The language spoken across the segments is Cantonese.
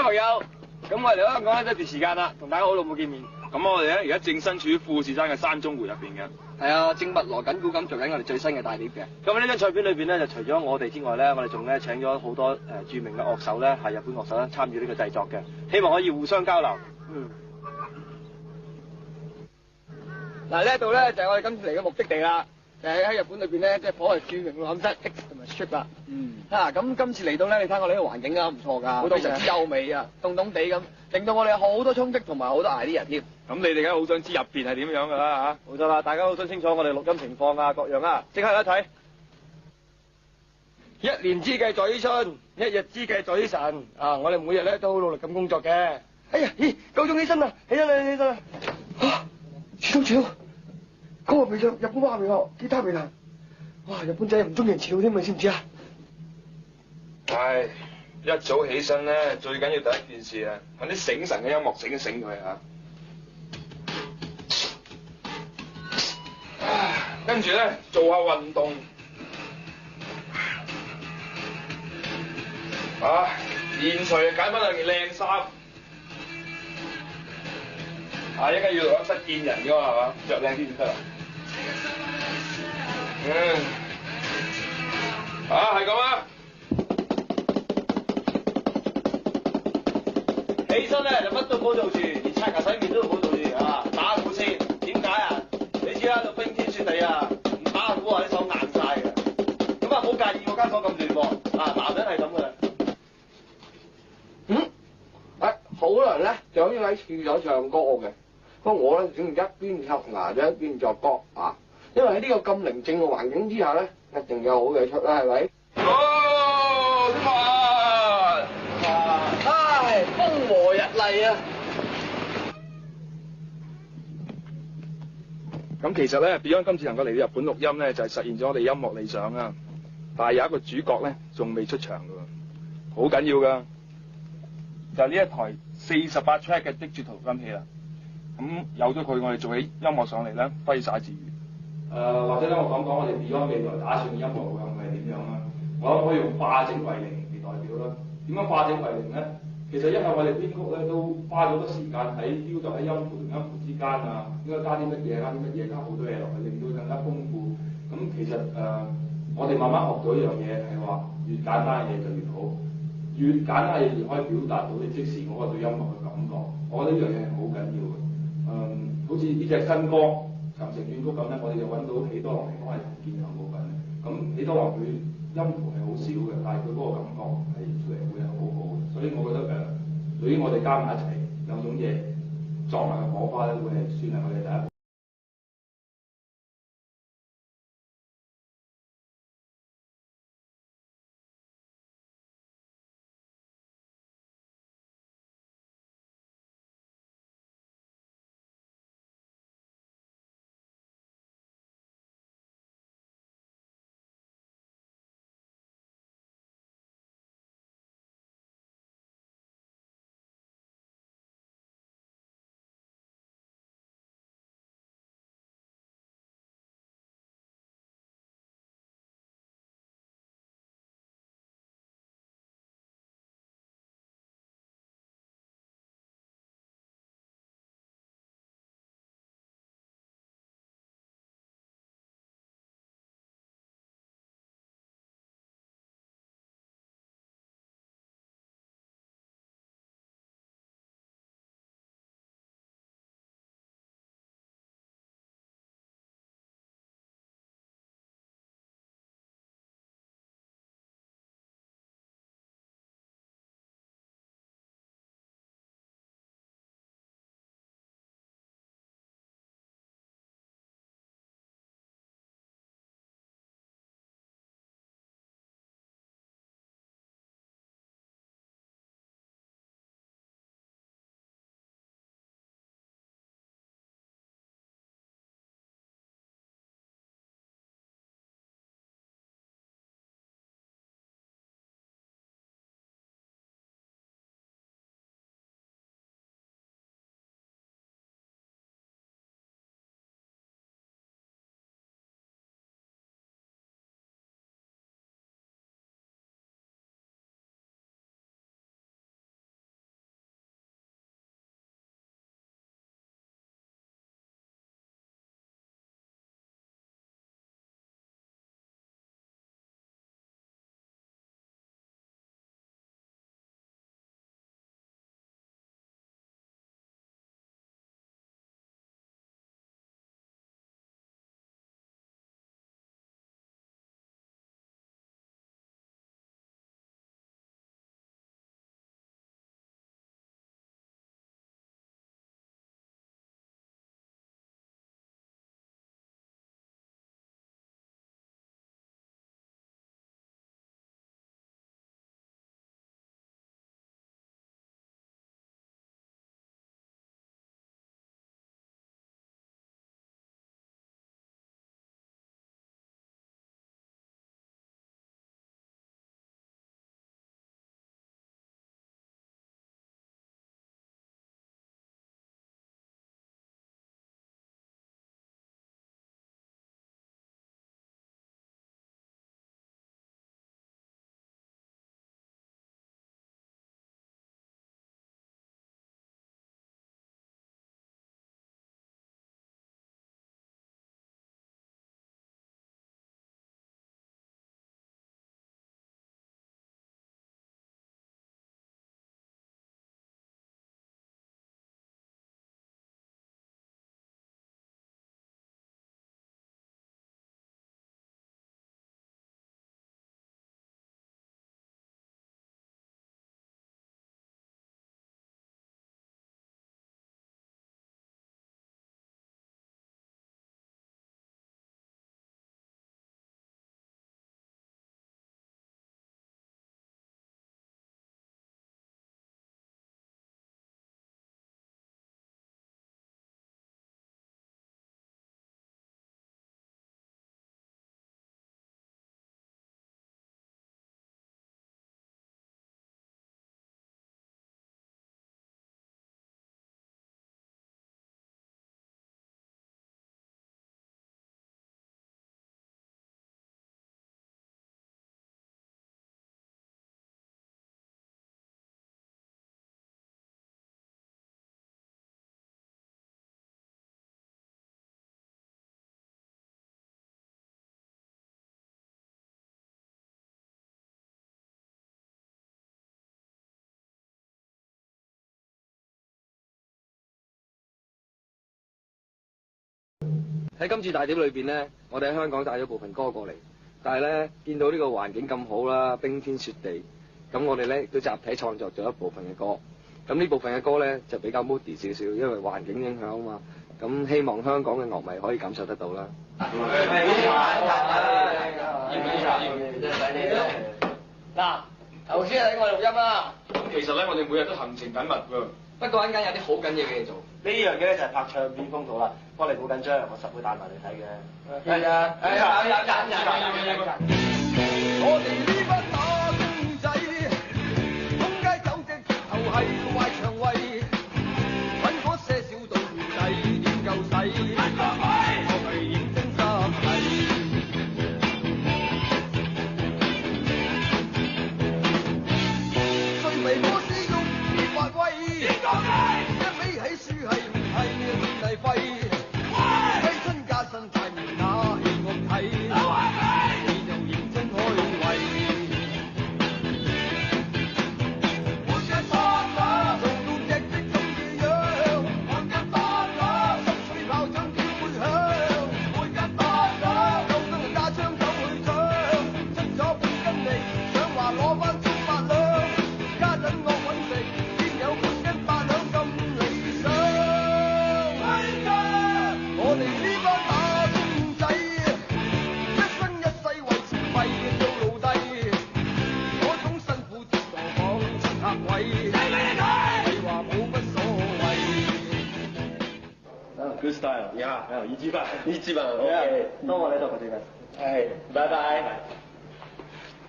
位朋友，咁我哋嚟香港咧都一段時間啦，同大家好耐冇見面。咁我哋咧而家正身處於富士山嘅山中湖入邊嘅。係啊，正密鑼緊鼓咁做緊我哋最新嘅大碟嘅。咁呢張唱片裏邊咧，就除咗我哋之外咧，我哋仲咧請咗好多著名嘅樂手咧，係日本樂手咧參與呢個製作嘅，希望可以互相交流。嗱，呢一度咧就係我哋今次嚟嘅目的地啦。喺日本裏邊咧，即係頗為著名嘅諗室 X 同埋 Strip 啦。咁今次嚟到咧，你睇我哋呢個環境啊，唔錯㗎，非常之優美啊，凍凍地咁，令到我哋有好多衝擊同埋好多 idea 添。咁你哋梗係好想知入邊係點樣㗎啦冇錯啦，大家好想清楚我哋錄音情況啊，各樣啊，即刻一睇。一年之計在於春，一日之計在於晨。我哋每日咧都好努力咁工作嘅。哎呀，咦，夠鐘起身啦，起身啦，起身啦。遲到。歌未唱，日本話未學，吉他未彈。哇，日本仔唔中意人遲到添，你知唔知啊？唉，一早起身咧，最緊要第一件事啊，揾啲醒神嘅音樂醒一醒佢嚇。跟住咧做下運動。現除揀翻兩件靚衫。一陣要錄音室見人㗎嘛，係嘛？着靚啲先得啦。係咁啊！起身咧就乜都唔好做住，連刷牙洗面都唔好做住啊！打鼓先，點解啊？你知啦，到冰天雪地啊，唔打鼓啊啲手硬晒嘅。咁啊，唔好介意我間房咁亂喎。男人係咁噶啦。好多人咧就好似喺廁所唱歌嘅，不過我咧整一邊刷牙就一邊作歌啊！因為喺呢個咁寧靜嘅環境之下咧，一定有好嘢出啦，係咪？風和日麗啊！咁其實咧 Beyond 今次能夠嚟到日本錄音咧，就係實現咗我哋音樂理想啊！但係有一個主角咧，仲未出場㗎喎，好緊要㗎，就係呢一台48 track 嘅 digital 錄音器啦。咁有咗佢，我哋做起音樂上嚟咧，揮灑自如。或者咧，我講講我哋 Beyond 未來打算嘅音樂路向係點樣啦？我諗可以用化整為零嚟代表啦。點樣化整為零咧？其實因為我哋編曲咧都花咗好多時間喺雕琢喺音符同音符之間啊，應該加啲乜嘢，加啲乜嘢，加好多嘢落去，令到更加豐富。咁其實我哋慢慢學到一樣嘢係話，越簡單嘅嘢就越好，越簡單嘅嘢越可以表達到你即時嗰個對音樂嘅感覺。我覺得呢樣嘢係好緊要嘅。好似呢隻新歌《長城怨曲》咁咧，我哋就揾到喜多郎嚟講係同鍵行部分。咁喜多郎佢音符係好少嘅，但係佢嗰個感覺係出嚟會係好好嘅。所以我覺得對於我哋加埋一齊兩種嘢作埋嘅火花咧，會係算係我哋第一步。喺今次大碟裏邊咧，我哋喺香港帶咗部分歌過嚟，但係咧見到呢個環境咁好啦，冰天雪地，咁我哋咧亦都集體創作咗一部分嘅歌。咁呢部分嘅歌咧就比較 moody 少少，因為環境影響啊嘛。咁希望香港嘅樂迷可以感受得到啦。嗱，頭先係我哋錄音啦。咁其實咧，我哋每日都行程緊密㗎。不過陣間有啲好緊要嘅嘢做。呢樣嘢咧就係拍唱片風圖啦，幫你好緊張，我實會帶埋你睇嘅。係啊，我哋呢班打工仔，通街走隻直頭係壞腸胃，揾嗰些小道具點夠使？我係認真心睇。最為我使用而發威，一比起輸係唔係亂嚟廢？雞身加身塊面那戲我睇，你就認真開胃。每日飯啊，做到隻隻咁嘅樣，每日飯啊，濕水炮仗叫迴響，每日飯啊，夠燈就揸槍走去搶，出咗本跟你想話攞返中8兩，家陣我揾食邊有本跟8兩咁理想？我哋呢班打工仔，一生一世為錢為做奴隸，嗰種辛苦折墮講出客位，你話冇乜所謂。 Good style，一級棒，一級棒，OK，多我呢度嗰啲嘅。係，拜拜。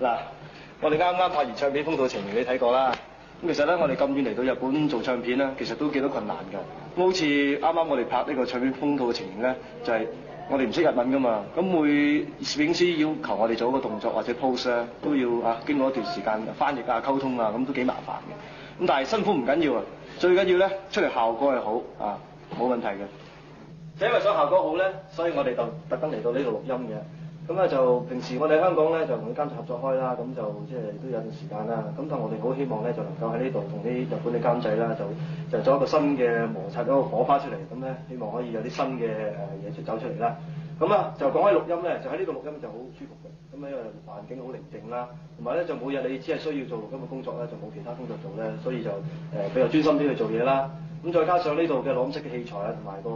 嗱，我哋啱啱拍完唱片《風土情緣》，你睇過啦。咁其實咧，我哋咁遠嚟到日本做唱片咧，其實都幾多困難㗎。咁好似啱啱我哋拍呢個唱片《風土情緣》咧，就係我哋唔識日文㗎嘛。咁每攝影師要求我哋做一個動作或者 pose 咧，都要經過一段時間翻譯啊、溝通啊，咁都幾麻煩嘅。咁但係辛苦唔緊要啊，最緊要咧出嚟效果係好啊，冇問題嘅。就因為想效果好咧，所以我哋就特登嚟到呢度錄音嘅。咁咧就平時我哋香港咧就同啲監製合作開啦，咁就即係都有段時間啦。咁但係我哋好希望咧就能夠喺呢度同啲日本嘅監製啦，就做一個新嘅摩擦，一個火花出嚟。咁咧希望可以有啲新嘅嘢出走出嚟啦。咁啊就講開錄音咧，就喺呢度錄音就好舒服嘅。咁因為環境好寧靜啦，同埋咧就每日你只係需要做錄音嘅工作咧，就冇其他工作做咧，所以就比較專心啲去做嘢啦。咁再加上呢度嘅錄音室嘅器材啊，同埋個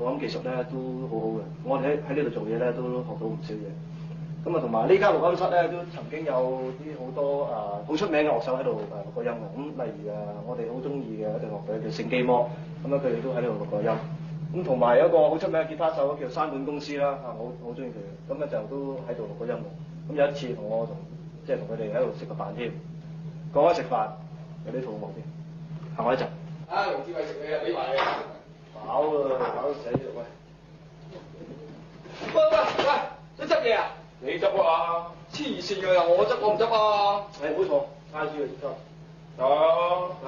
錄音技術咧都好好嘅。我哋喺呢度做嘢咧都學到唔少嘢。咁啊，同埋呢間錄音室咧都曾經有啲好多好出名嘅樂手喺度錄過音嘅。咁例如我哋好中意嘅一隊樂隊叫聖基摩，咁咧佢哋都喺呢度錄過音。咁同埋有一個好出名嘅吉他手叫山本公司啦，我好中意佢嘅。咁咧就都喺度錄過音嘅。咁有一次同佢哋喺度食個飯添，講開食飯有啲肚餓添，行我一陣。啊，龍志偉食嘢啊，俾埋你。飽啊，飽到死啦喂！喂，想執嘢啊？你執啊？黐線㗎，我執我唔執啊？誒冇錯，挨住嚟執。哦，嚟。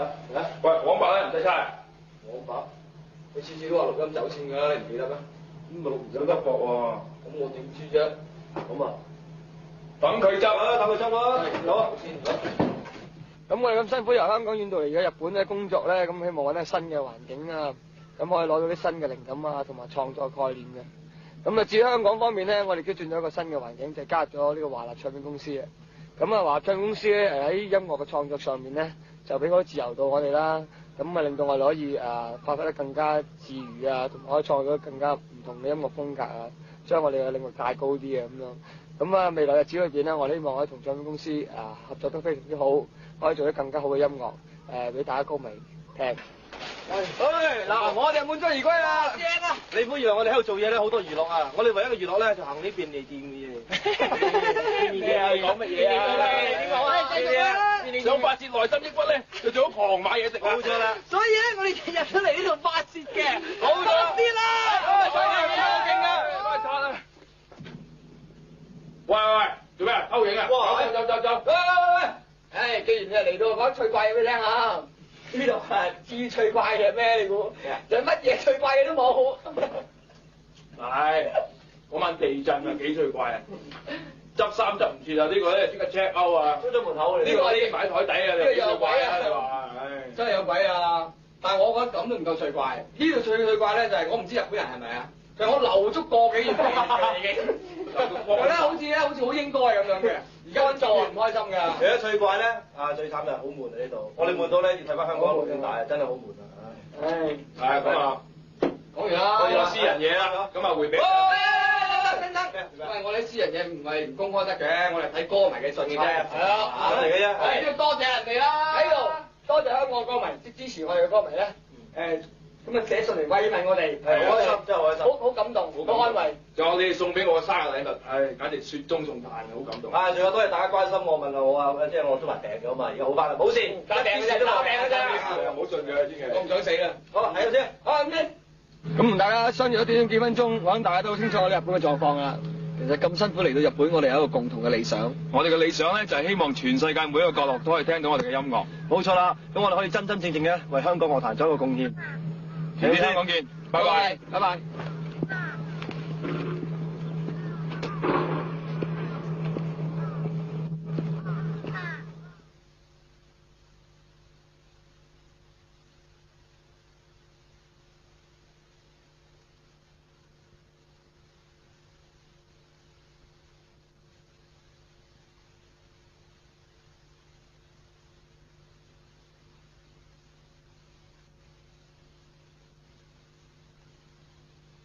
喂，廣白咧唔使差。廣白，你次次都話錄音走先㗎，你唔記得咩？咁咪錄唔有得搏喎。咁我點知啫？咁啊，等佢執啊，等佢執啦。走啊！先。咁我哋咁辛苦由香港遠到嚟嘅日本咧工作咧，咁希望揾啲新嘅環境啊，咁可以攞到啲新嘅靈感啊，同埋創作概念嘅。咁啊，至於香港方面咧，我哋都轉咗一個新嘅環境，就加入咗呢個華納唱片公司嘅。咁啊，華納唱片公司咧喺音樂嘅創作上面咧，就俾嗰個自由度我哋啦。咁啊，令到我哋可以發揮得更加自如啊，同埋可以創造到更加唔同嘅音樂風格啊，將我哋嘅領域帶高啲啊咁樣。咁啊，未來日子裏邊咧，我希望可以同唱片公司合作得非常之好，可以做啲更加好嘅音樂俾大家歌迷聽。嗱，我哋滿載而歸啦！正啊！你唔好以為我哋喺度做嘢咧，好多娛樂啊！我哋唯一嘅娛樂咧，就行呢便利店嘅嘢。便利店啊？講乜嘢啊？點講啊？繼續啦！想發泄內心抑鬱咧，就最好狂買嘢食。冇錯啦！所以咧，我哋日日都嚟呢度發泄嘅。好咗發泄啦！超勁啊！喂，做咩啊？偷影啊！走！喂！既然你嚟到，講趣怪嘢俾你聽下。呢度係至趣怪嘅咩？你估？就乜嘢趣怪嘢都冇。係嗰晚地震啊，幾趣怪啊！執衫執唔切啊！呢個咧即刻 check out 啊！出咗門口嚟。呢個匿埋喺台底啊！你幾趣怪啊？你話，真係有鬼啊！但係我覺得咁都唔夠趣怪。呢度最趣怪咧就係我唔知日本人係咪啊？其實我留足個幾月嘅已經，我覺得好似好應該咁樣嘅。而家揾做唔開心㗎。而家最怪咧，最慘就係好悶啊呢度。我哋悶到咧要睇翻香港咁大啊，真係好悶啊！唉，係咁啊，講完啦。我哋有私人嘢啦，咁啊回俾。等，喂，我哋啲私人嘢唔係唔公開得嘅，我哋睇歌迷嘅信嘅啫，係啊，嚟嘅啫。係要多謝人哋啦，喺度多謝香港歌迷，即支持我哋嘅歌迷咧，咁啊寫信嚟慰問我哋，係開心，真係開心，好感動，好安慰。仲有你哋送俾我嘅生日禮物，簡直雪中送炭，好感動。仲有多謝大家關心我，問我啊，即係我都話病咗嘛，而家好翻啦，冇事，打病嘅啫，打病嘅啫，唔好信佢啊，千祈。我唔想死啦。好，係咁先，咁先。咁同大家相約咗短短幾分鐘，我諗大家都好清楚日本嘅狀況啦。其實咁辛苦嚟到日本，我哋有一個共同嘅理想。我哋嘅理想咧就係希望全世界每一個角落都可以聽到我哋嘅音樂。冇錯啦，咁我哋可以真真正正嘅為香港樂壇做一個貢獻。遲啲香港見，拜拜。拜拜。